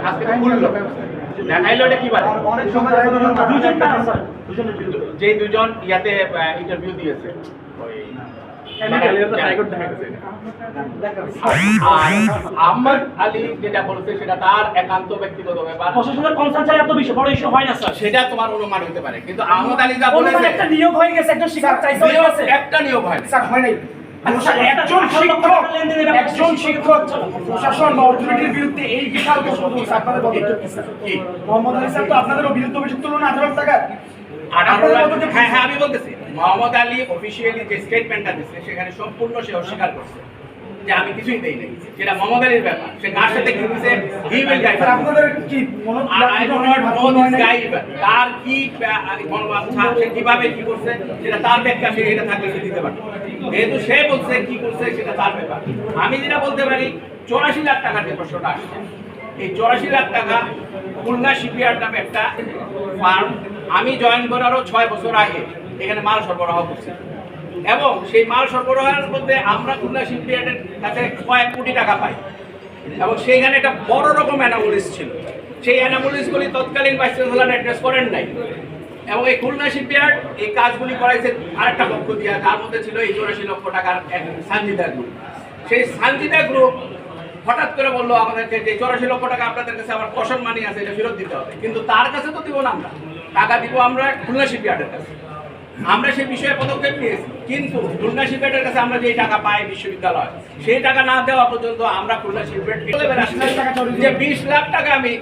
আজকে তো খুললো দেখাইলো এটা কি বলে যে দুজন ইয়াতে ইন্টারভিউ দিয়েছে আহমদ আলী যেটা বলছে সেটা তার একান্ত ব্যক্তিগত ব্যাপার, প্রশাসনের কনসার্ন ছাড়া এত বেশি বড় ইস্যু হয় না স্যার। সেটা তোমার অনুমান হতে পারে, কিন্তু আহমদ আলী যা বলেছে একটা নিয়োগ হয়ে গেছে, একটা শিক্ষক চাইছে, একটা নিয়োগ হয় স্যার হয় নাই। একজন শিক্ষক প্রশাসন বা অথরিটির বিরুদ্ধে এই বিশাল প্রশ্ন তুলছে, আপনাদের বক্তব্য কি স্যার? মোহাম্মদ আলী স্যার তো আপনাদেরও বিরুদ্ধে অভিযোগ তুললো না 18 লাখ টাকা। হ্যাঁ আমি বলতেছি মোহাম্মদ আলী অফিসিয়ালি যে স্টেটমেন্টটা দিচ্ছে সেখানে সম্পূর্ণ সে অস্বীকার করছে যে আমি কিছুই দেই নাই, যেটা মোহাম্মদ আলীর ব্যাপার। সে কার সাথে কি দিছে হি উইল গাইড। আপনাদের কি তার কি মনোবাঞ্ছা, সে কিভাবে কি করছে সেটা তার ব্যাখ্যা, সে এটা থাকলে সে দিতে পারে। যেহেতু সে বলছে কি করছে সেটা তার ব্যাপার। আমি যেটা বলতে পারি 84 লাখ টাকার যে প্রশ্নটা আসছে, এই 84 লাখ টাকা খুলনা শিপইয়ার্ড নামে একটা ফার্ম আমি জয়েন করারও 6 বছর আগে এখানে মাল সরবরাহ করছি, এবং সেই মাল সরবরাহের মধ্যে আমরা খুলনা শিপইয়ার্ডের কাছে কয়েক কোটি টাকা পাই, এবং সেইখানে একটা বড় রকম অ্যানামোলিস ছিল। সেই অ্যানামোলিসগুলি তৎকালীন ভাইস চ্যান্সেলর অ্যাড্রেস করেন নাই, এবং এই খুলনা শিপইয়ার্ড এই কাজগুলি করাইছে আরেকটা পক্ষ দিয়ে, যার মধ্যে ছিল এই 84 লক্ষ টাকার এক সানজিদা গ্রুপ। সেই সানজিদা গ্রুপ হঠাৎ করে বললো আমাদেরকে যে 84 লক্ষ টাকা আপনাদের কাছে আমার কসম মানি আছে, এটা ফেরত দিতে হবে, কিন্তু তার কাছে তো দিব না, আমরা টাকা দিব আমরা খুলনা শিপইয়ার্ডের কাছে। আমরা সেই বিষয়ে পদক্ষেপ নিয়েছি, কিন্তু খুলনা শিপইয়ার্ডের কাছে আমরা যে টাকা পাই বিশ্ববিদ্যালয়, সেই টাকা না দেওয়া পর্যন্ত আমরা খুলনা শিপইয়ার্ড যে 20 লাখ টাকা আমি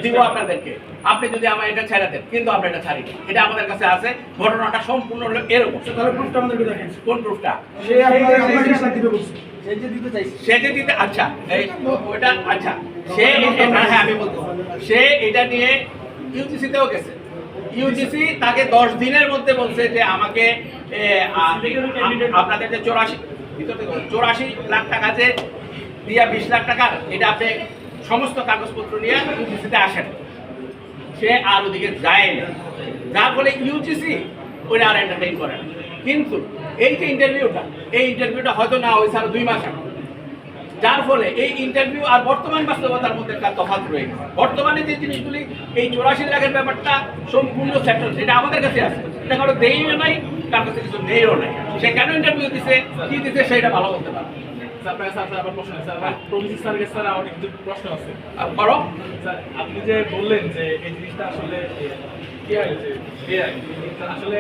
দিব আপনাদেরকে, আপনি যদি আমার এটা ছেড়ে দেন, কিন্তু আমরা এটা ছাড়ি, এটা আমাদের কাছে আছে। ঘটনাটা সম্পূর্ণ হলো এরকম। তাহলে প্রুফটা আমাদেরকে দেখেন। কোন প্রুফটা? সে আপনাদের 20 লাখ দিবে বলছে। সে যে দিতে, আচ্ছা এই ওটা, আচ্ছা সে হ্যাঁ আমি বলতে, সে এটা নিয়ে ইউজিসিতেও গেছে। ইউজিসি তাকে 10 দিনের মধ্যে বলছে যে আমাকে আপনাদের যে 84 লাখ টাকা যে দিয়া 20 লাখ টাকার এটা আপনি সমস্ত কাগজপত্র নিয়ে ইউজিসিতে আসেন। সে আর ওদিকে যায় না, যার ফলে ইউজিসি ওইটা আর এন্টারটেইন করে না। কিন্তু এই যে ইন্টারভিউটা হয়তো না হয়েছে আরো 2 মাস আগে, যার ফলে এই ইন্টারভিউ আর বর্তমান বাস্তবতার মধ্যে একটা তফাৎ রয়ে গেছে। বর্তমানে যে জিনিসগুলি এই 84 লাখের ব্যাপারটা সম্পূর্ণ সেটেল, সেটা আমাদের কাছে আছে, এটা কারো দেইও নাই, কার কাছে কিছু নেইও নাই। সে কেন ইন্টারভিউ দিছে, কি দিছে, সেটা ভালো বলতে পারে। আপনি যে বললেন যে এই জিনিসটা আসলে কি হয় যে আসলে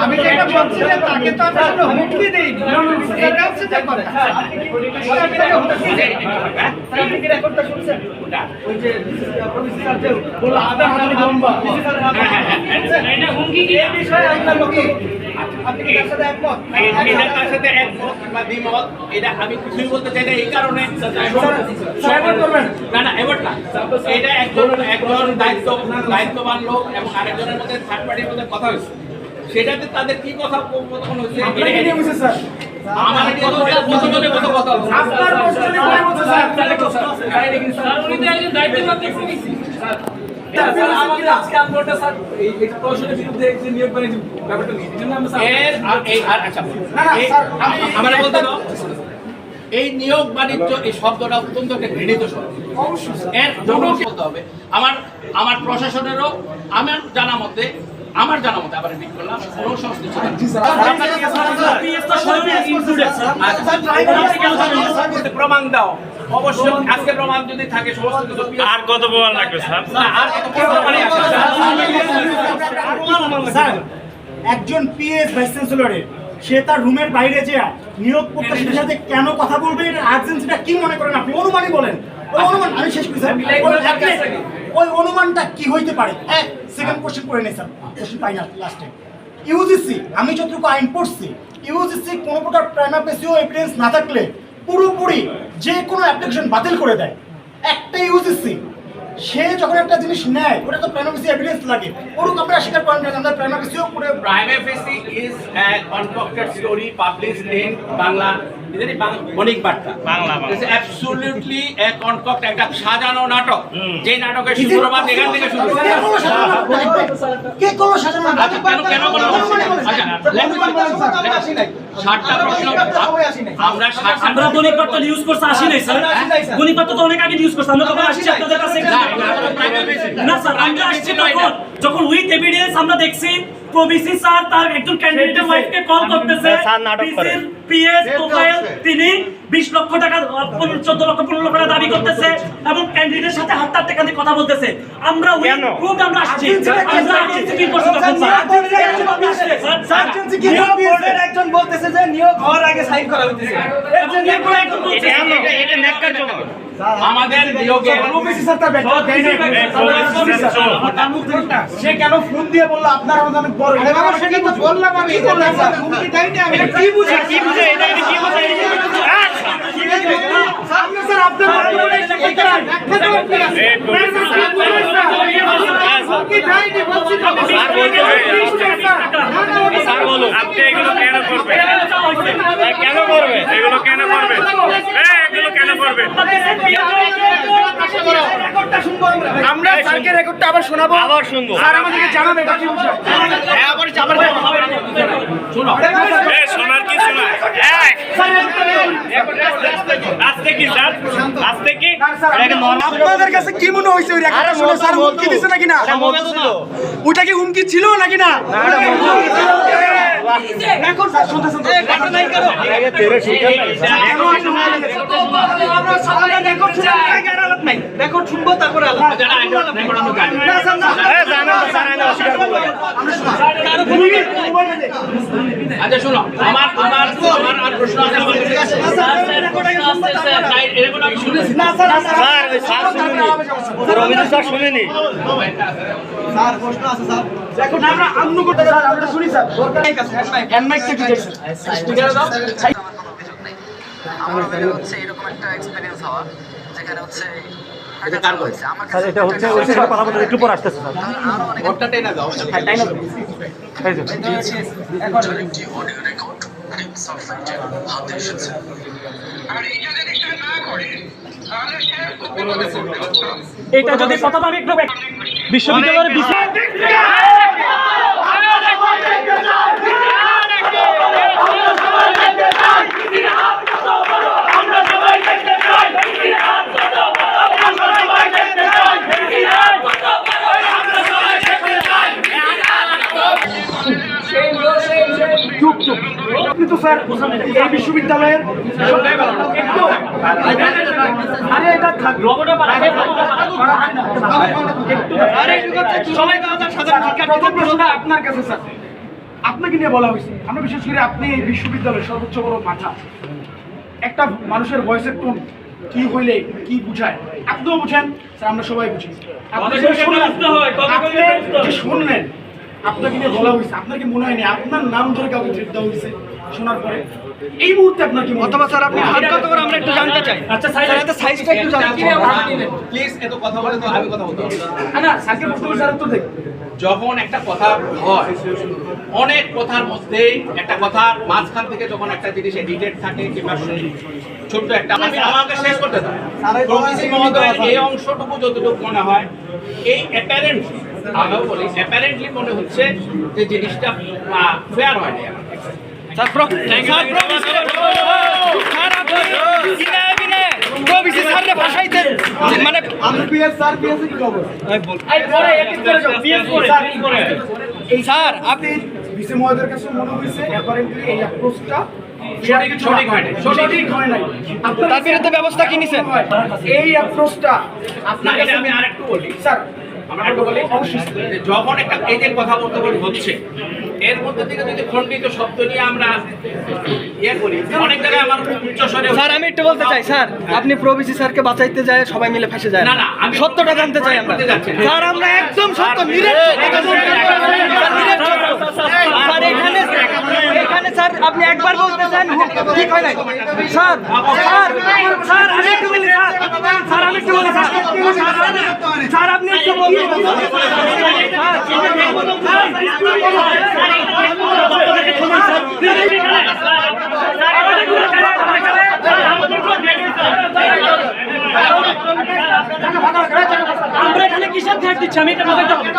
আমি যেটা বলছি যে তাকে তো আসলে হুমকি দেইনি, এটা হচ্ছে যে কথা। আপনি কি রেকর্ডটা শুনছেন? ওই যে প্রফেসর যে বলল আধা হাজার লম্বা, এটা হুমকি কি? এই বিষয়ে আপনার বক্তব্য কি? আপনি কি তার সাথে একমত? এটা তার সাথে একমত বা দ্বিমত, এটা আমি কিছুই বলতে চাই না। এই কারণে না এবার না, এটা একজন দায়িত্ববান লোক এবং আরেকজনের মধ্যে থার্ড পার্টির মধ্যে কথা হয়েছে, সেটাতে তাদের কি কথা কখন হয়েছে আপনাকে নিয়ে বলছে স্যার। আমার প্রতিজনের মতো কথা হচ্ছে। আপনার প্রশ্নে কি বলছে স্যার? উনি তো একজন দায়িত্ববান ব্যক্তি নিছি। আজকে আন্দোলনটা স্যার এই প্রশাসনের বিরুদ্ধে যে নিয়োগ বাণিজ্য ব্যাপারটা নিয়ে এই জন্য আমরা আচ্ছা আমার বলতে দাও, এই নিয়োগ বাণিজ্য এই শব্দটা অত্যন্ত একটা ঘৃণিত শব্দ। এর কোনো বলতে হবে আমার প্রশাসনেরও আমার জানা মতে আবার রিপিট করলাম, কোনো সংশ্লিষ্ট প্রমাণ দাও অবশ্যই। আজকে প্রমাণ যদি থাকে সমস্ত কিছু, আর কত প্রমাণ লাগবে স্যার? আর কত প্রমাণই আছে স্যার, একজন পিএস ভাইস চ্যান্সেলরের সে তার রুমের বাইরে যে নিয়োগ প্রত্যাশীদের সাথে কেন কথা বলবে, এর আর্জেন্সিটা কি মনে করেন আপনি? অনুমানই বলেন, ওই অনুমান আমি শেষ করি স্যার। ওই অনুমানটা কি হইতে পারে? সেকেন্ড কোশ্চেন করে নেই স্যার, কোশ্চেন পাই না লাস্টে। ইউজিসি, আমি যতটুকু আইন পড়ছি, ইউজিসি কোনো প্রকার প্রাইমা ফেসিও এভিডেন্স না থাকলে পুরোপুরি যে কোনো অ্যাপ্লিকেশন বাতিল করে দেয়। একটা ইউজিসি সে যখন একটা জিনিস নেয়, ওটা তো প্রাইমা ফেসি এভিডেন্স লাগে, ওরকম আপনারা স্বীকার করেন না আমরা প্রাইমা ফেসিও করে। Prima facie is a concocted story published in Bangla বণিক বার্তা অ্যাবসলিউটলি কনকক্ট একটা সাজানো নাটক, যে নাটকের শুক্রবার এখান থেকে শুরু কে করলো সাজানো নাটক? কে করলো সাজানো নাটক? আচ্ছা, কেন বলো? আচ্ছা, ষাটটা প্রশ্ন আমরা আমরা বণিকবার্তা নিউজ করতে আসি নাই স্যার। বণিকবার্তা তো অনেক আগে নিউজ করছে, আমরা কখন আসছি আপনাদের কাছে? না স্যার, আমরা আসছি তখন যখন উইথ এভিডেন্স আমরা দেখছি প্রবিসি স্যার তার একজন ক্যান্ডিডেটের ওয়াইফকে কল করতেছে, পিএস প্রোফাইল তিনি 20 লক্ষ টাকা 14 লক্ষ 15 লক্ষ টাকা দাবি করতেছে এবং ক্যান্ডিডেটের সাথে হাত টাতে কাঁধে কথা বলতেছে। আমরা উইথ প্রুফ আমরা আসছি, আমরা আর্জেন্সি কি করছি তখন স্যার? নিয়োগ বোর্ডের একজন বলতেছে যে নিয়োগ হওয়ার আগে সাইন করা হইতেছে। এটা নেককার জন্য আমাদের নিয়োগে ওবিসি স্যার তার ব্যাখ্যা দেয় না। সে কেন ফোন দিয়ে বলল আপনার অনেক বড়? সেটা তো বললাম আমি। কি বললাম স্যার? ফোন কি দেয় না? আমি কি বুঝে এটা কি বুঝে? সামনে স্যার আপনার স্যার বলুন, আপনি এগুলো কেন করবেন? কেন করবে এগুলো? কেন করবে এগুলো? কেন করবে? আমরা স্যারকে রেকর্ডটা আবার শোনাবো, আবার শুনবো। স্যার আমাদেরকে জানাবে এটা কি বিষয়। শুনো, শোনার কি শোনায়? আজকে কি স্যার? আজকে কি? আপনাদের কাছে কি মনে হয়েছে ওই রেকর্ডটা শুনে স্যার হুমকি দিছে নাকি না? ওইটা কি হুমকি ছিল নাকি না? এখন স্যার শুনতে শুনতে রেকর্ড নাই কেন? আমরা সবাই রেকর্ড শুনতে আলাদা নাই, রেকর্ড শুনবো তারপরে আলাদা। আচ্ছা শুনো, আমার আর প্রশ্ন আছে। শুনেনি স্যার প্রশ্ন আছে স্যার। এখন আমরা আন্দোলন করতে স্যার আমরা শুনি স্যার। হ্যান্ড মাইক থেকে যাইছে। স্পিকারে দাও। আমার মনে হচ্ছে এরকম একটা এক্সপেরিয়েন্স হওয়া যেখানে হচ্ছে এটা কার করেছে? আমার কাছে এটা হচ্ছে ওই সেটা কথা বলতে একটু পর আসতেছে স্যার আরো অনেক ওটা টেনে দাও। একটি audio record tips of fighter হাতে এসেছে আর এটা যদি সে না করে তাহলে সে খুব বিপদে পড়বে। এটা যদি প্রথম আমি একটু বিশ্ববিদ্যালয়ের বিষয় আপনি তো স্যার এই বিশ্ববিদ্যালয়ের আরে এটা আপনার কাছে স্যার আপনাকে নিয়ে বলা হয়েছে। আমরা বিশেষ করে আপনি এই বিশ্ববিদ্যালয়ের সর্বোচ্চ বড় মাথা, একটা মানুষের ভয়েসের টোন কি হইলে কি বুঝায় আপনিও বুঝেন স্যার, আমরা সবাই বুঝি। আপনি যে শুনলেন আপনাকে নিয়ে বলা হয়েছে, আপনার কি মনে হয়নি আপনার নাম ধরে কাউকে থ্রেট দেওয়া হয়েছে শোনার পরে? এই মুহূর্তে আপনার কি অথবা স্যার আপনি হাত কত করে আমরা একটু জানতে চাই। আচ্ছা স্যার এটা সাইজটা একটু জানতে চাই প্লিজ, এত কথা বলে তো আমি কথা বলতে হবে না। স্যারকে প্রশ্ন করে স্যার তো দেখ যখন একটা কথা হয়, অনেক কথার মধ্যে একটা কথার মাঝখান থেকে যখন একটা জিনিস এডিটেড থাকে কিংবা ছোট্ট একটা আমাকে শেষ করতে দাও। প্রমিসি মহোদয়ের এই অংশটুকু যতটুকু মনে হয়, এই অ্যাপারেন্টলি আমিও বলি অ্যাপারেন্টলি মনে হচ্ছে যে জিনিসটা ফেয়ার হয়নি। মানে আমি পিএস স্যার পিএস কি খবর স্যার আপনি বিসি মহোদয়ের কাছে মনে হয়েছে অ্যাপারেন্টলি এই অ্যাপ্রোচটা সঠিক হয় নাই। তার বিরুদ্ধে ব্যবস্থা কি নিছেন? এই অ্যাপ্রোচটা আপনার কাছে আমি আরেকটু বলি স্যার, আমরা একটু বলি যে যখন একটা এই যে কথা বলতে হচ্ছে, এর মধ্যে থেকে যদি খণ্ডিত শব্দ নিয়ে আমরা ইয়ে করি, অনেক জায়গায় আমার উচ্চ স্বরে স্যার আমি একটু বলতে চাই স্যার, আপনি প্রবিসি স্যারকে বাঁচাইতে যায় সবাই মিলে ফেসে যায় না, না, আমি সত্যটা জানতে চাই আমরা। করতে যাচ্ছি না। স্যার আমরা একদম সত্য নিরেট স্যার এখানে স্যার আপনি একবার বলতেছেন ঠিক হয় নাই স্যার। স্যার স্যার আমি একটু বলি স্যার আমি একটু বলি স্যার আপনি একটু বলুন স্যার ফ্ল্যাট দিচ্ছি, আমি এটা ঢোকাইতে হবে।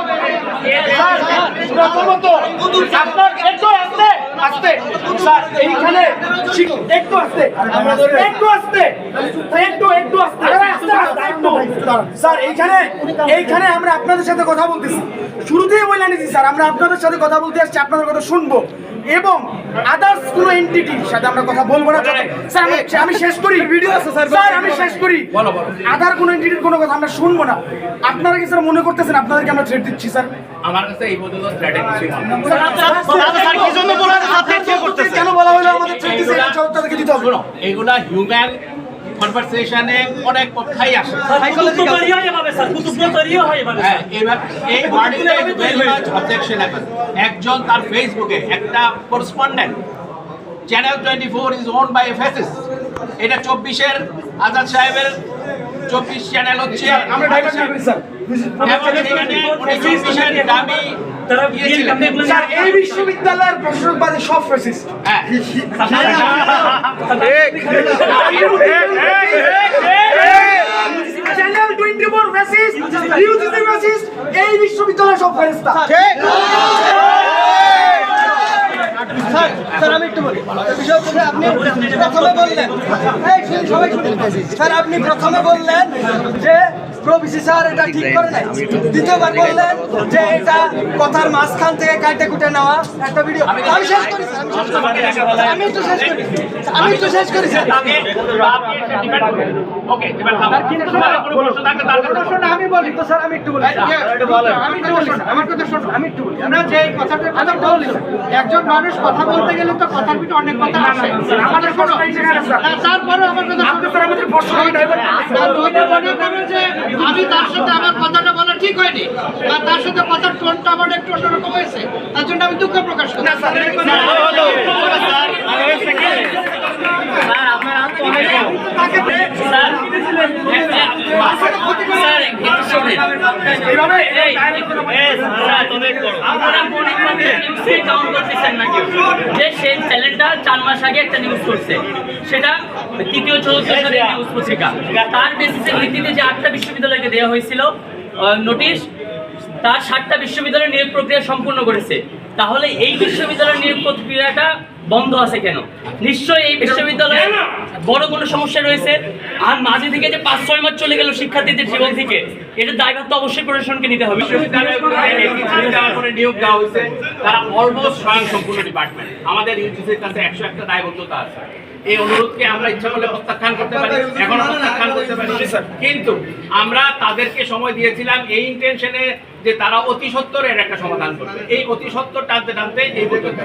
প্রথমত আপনার একটু আস্তে আস্তে স্যার এইখানে একটু আস্তে একটু আস্তে একটু আস্তে স্যার এইখানে আমরা আপনাদের সাথে কথা বলতেছি, শুরুতেই বলে নিয়েছি স্যার আমরা আপনাদের সাথে কথা বলতে আসছি, আপনাদের কথা শুনবো এবং আদার্স কোনো এন্টিটির সাথে আমরা কথা বলবো না। স্যার আমি শেষ করি, ভিডিও আছে স্যার আমি শেষ করি। আদার কোনো এন্টিটির কোনো কথা আমরা শুনবো না। আপনারা কি স্যার মনে করতেছেন আপনাদেরকে আমরা থ্রেট দিচ্ছি? স্যার আমার কাছে এই পর্যন্ত থ্রেটের কিছু কেন বলা হলো আমাদের থ্রেট দিচ্ছে? এটা তাদেরকে দিতে হবে। এগুলা হিউম্যান কনভারসেশনে অনেক কথাই আসে। কুতুব তো তৈরি হয় এভাবে স্যার, কুতুব তো তৈরি হয় এভাবে হ্যাঁ, স্যার। এবার এই ওয়ার্ডটা ভেরি মাচ অবজেকশনেবল। একজন তার ফেসবুকে একটা correspondent channel 24 is owned by a fascist, এটা 24-এর আজাদ সাহেবের 24 চ্যানেল হচ্ছে। আমরা ডাইভার্ট না করি স্যার। এবং সেখানে উনি 24-এর দাবি তারা দিয়েছিলেন। স্যার এই বিশ্ববিদ্যালয়ের প্রশাসকবাদী সব ফ্যাসিস্ট। হ্যাঁ, চ্যানেল 24 ফ্যাসিস্ট, ইউজিসি ফ্যাসিস্ট, এই বিশ্ববিদ্যালয়ের সব ফেরেশতা। স্যার আমি একটু বলি, বিষয় হচ্ছে আপনি প্রথমে বললেন, এই শুনুন, সবাই শুনুন। স্যার আপনি প্রথমে বললেন যে প্রবিসি স্যার এটা ঠিক করে নাই, দ্বিতীয়বার বললেন যে এটা কথার মাঝখান থেকে কাটে কুটে নেওয়া একটা ভিডিও। আমি শেষ করি স্যার, আমি একটু শেষ করি স্যার। ওকে, এবার কোনো প্রশ্ন থাকলে তার কাছে বলুন। আমি বলি তো স্যার, আমি একটু বলি আমার কথা শোনো, আমি একটু বলি। আমরা যে কথাটা বলি, একজন মানুষ কথা বলতে গেলে তো কথার ভিতরে অনেক কথা আসে। আমাদের প্রশ্ন এই জায়গায় স্যার, তারপরে আমার কথা আপনি স্যার আমাদের প্রশ্নকে ডাইভার্ট মনে করো যে আমি তার সাথে আমার কথাটা বলা ঠিক হয়নি বা তার সাথে কথার টোনটা আমার একটু অন্যরকম হয়েছে, তার জন্য আমি দুঃখ প্রকাশ করি। যে সেই চ্যানেলটা 4 মাস আগে একটা নিউজ করছে, সেটা তৃতীয় চতুর্থ সালের নিউজ পত্রিকা, তার বেসিসের ভিত্তিতে যে 8টা বিশ্ববিদ্যালয়কে দেওয়া হয়েছিল নোটিশ, তার 7টা বিশ্ববিদ্যালয়ের নিয়োগ প্রক্রিয়া সম্পূর্ণ করেছে। তাহলে এই বিশ্ববিদ্যালয়ের নিয়োগ প্রক্রিয়াটা বন্ধ আছে কেন? নিশ্চয়ই এই বিশ্ববিদ্যালয়ে বড় কোনো সমস্যা রয়েছে। আর মাঝে থেকে যে 5-6 মাস চলে গেল শিক্ষার্থীদের জীবন থেকে, এটা দায়ভার তো অবশ্যই প্রশাসনকে নিতে হবে। নিয়োগ দেওয়া হয়েছে, তারা অলমোস্ট স্বয়ংসম্পূর্ণ ডিপার্টমেন্ট। আমাদের ইউজিসির কাছে 101টা দায়বদ্ধতা আছে। এই অনুরোধকে আমরা ইচ্ছা করলে প্রত্যাখ্যান করতে পারি, এখনো প্রত্যাখ্যান করতে পারি, কিন্তু আমরা তাদেরকে সময় দিয়েছিলাম এই ইন্টেনশনে যে তারা অতি সত্বরের একটা সমাধান করবে। এই অতি সত্বর টানতে টানতে এই পর্যন্ত।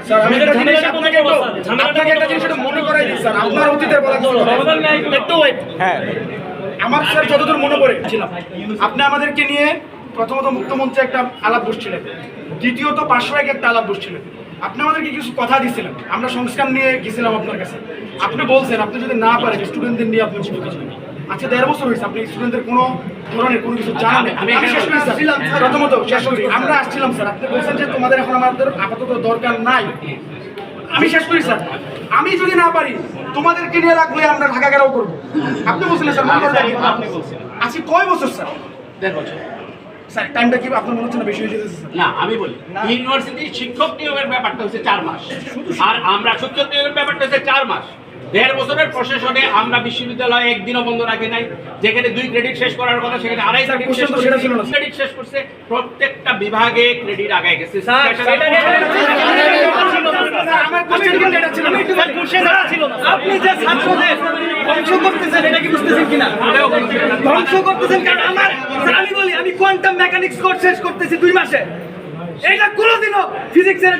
আপনাকে একটা জিনিস মনে করাই দিই স্যার, আপনার অতীতের বলা একটু ওয়েট। হ্যাঁ, আমার স্যার যতদূর মনে পড়েছিলাম, আপনি আমাদেরকে নিয়ে প্রথমত মুক্তমঞ্চে একটা আলাপ বসছিলেন, দ্বিতীয়ত 501 একটা আলাপ বসছিলেন। আপনি আমাদেরকে কিছু কথা দিয়েছিলেন, আমরা সংস্কার নিয়ে গেছিলাম আপনার কাছে। আপনি বলছেন আপনি যদি না পারেন স্টুডেন্টদের নিয়ে আপনি বলতে চান। আচ্ছা 1.5 বছর হয়েছে আপনি স্টুডেন্টদের কোনো ধরনের কোনো কিছু জানেন? আমি শেষ করি স্যার, প্রথমত শেষ করি, আমরা আসছিলাম স্যার, আপনি বলছেন যে তোমাদের এখন আমাদের আপাতত দরকার নাই। আমি শেষ করি স্যার, আমি যদি না পারি তোমাদেরকে নিয়ে রাখলে আমরা ঢাকা ঘেরাও করবো। আপনি বলছিলেন স্যার, আপনি বলছেন আজকে কয় বছর স্যার? 1.5 বছর। স্যার টাইমটা কি আপনার মনে হচ্ছে না বেশি হয়ে যেতেছে স্যার? না, আমি বলি ইউনিভার্সিটি শিক্ষক নিয়োগের ব্যাপারটা হচ্ছে 4 মাস, আর আমরা শিক্ষক নিয়োগের ব্যাপারটা হচ্ছে 4 মাস। 1.5 বছরের প্রশাসনে আমরা বিশ্ববিদ্যালয়ে একদিনও বন্ধ রাখি নাই। যেখানে 2 ক্রেডিট শেষ করার কথা সেখানে 2.5 ক্রেডিট শেষ করছে। প্রত্যেকটা বিভাগে ক্রেডিট আগায় গেছে। আপনি যে ছাত্রদের ধ্বংস করতেছেন এটা কি বুঝতেছেন কিনা? ধ্বংস করতেছেন, কারণ আমি বলি আমি কোয়ান্টাম মেকানিক্স কোর্স শেষ করতেছি 2 মাসে, এটা কোনোদিনও ফিজিক্সের